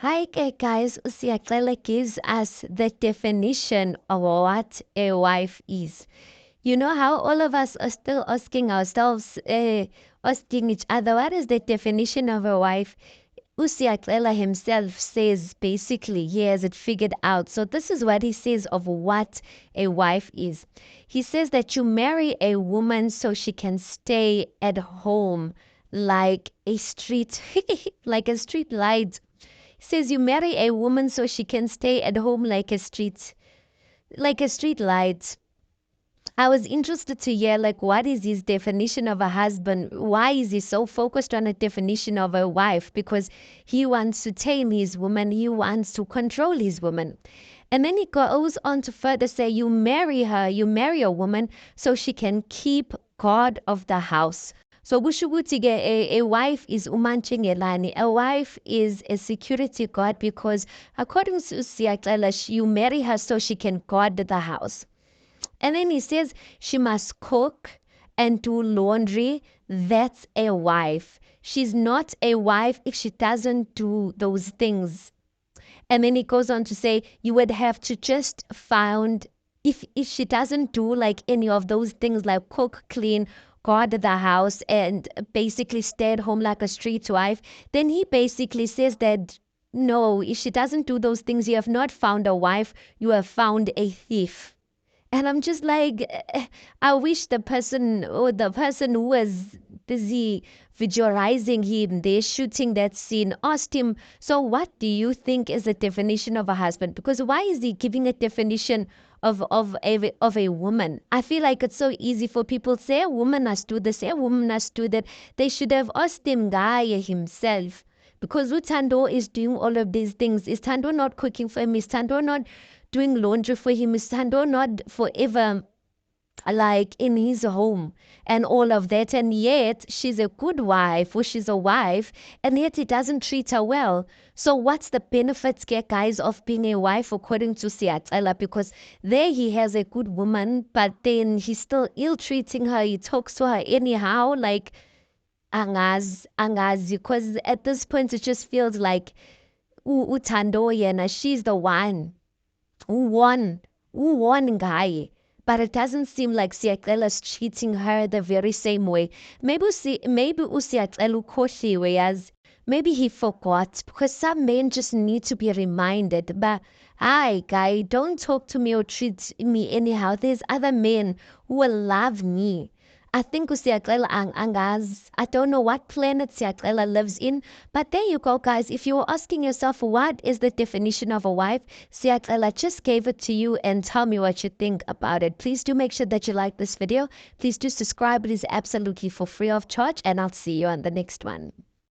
Hi guys, Usiaklele gives us the definition of what a wife is. You know how all of us are still asking ourselves, asking each other, what is the definition of a wife? Usiaklela himself says basically he has it figured out. So this is what he says of what a wife is. He says that you marry a woman so she can stay at home like a street like a street light. He says you marry a woman so she can stay at home like a street light. I was interested to hear like what is his definition of a husband? Why is he so focused on a definition of a wife? Because he wants to tame his woman, he wants to control his woman. And then he goes on to further say you marry her, you marry a woman so she can keep God of the house. So kusho a wife is umantshingelani. A wife is a security guard because according to Siyaxela, you marry her so she can guard the house. And then he says she must cook and do laundry. That's a wife. She's not a wife if she doesn't do those things. And then he goes on to say you would have to just find if she doesn't do like any of those things like cook, clean, guard the house, and basically stay at home like a street wife, then he basically says that no, if she doesn't do those things, you have not found a wife, you have found a thief. And I'm just like, I wish the person or the person who was busy visualizing him, they're shooting that scene, asked him, so what do you think is the definition of a husband? Because why is he giving a definition of a woman? I feel like it's so easy for people to say a woman must do this, say a woman must do that. They should have asked him guy himself. Because Utando is doing all of these things. Is Tando not cooking for him? Is Tando not doing laundry for him? Is Tando not forever like in his home and all of that? And yet she's a good wife or she's a wife and yet he doesn't treat her well. So what's the benefits, guys, of being a wife according to Siatela? Because there he has a good woman, but then he's still ill-treating her. He talks to her anyhow, like angazi, because at this point it just feels like uThando yena, she's the one who won guy. But it doesn't seem like Siyaxela's treating her the very same way. Maybe uSiyaxela ukhohliwe yazi. Maybe he forgot because some men just need to be reminded. But hi guy, don't talk to me or treat me anyhow. There's other men who will love me. I think uSiyaxela angaz. I don't know what planet Siyaxela lives in, but there you go, guys. If you're asking yourself what is the definition of a wife, Siyaxela just gave it to you, and tell me what you think about it. Please do make sure that you like this video. Please do subscribe. It is absolutely for free of charge, and I'll see you on the next one.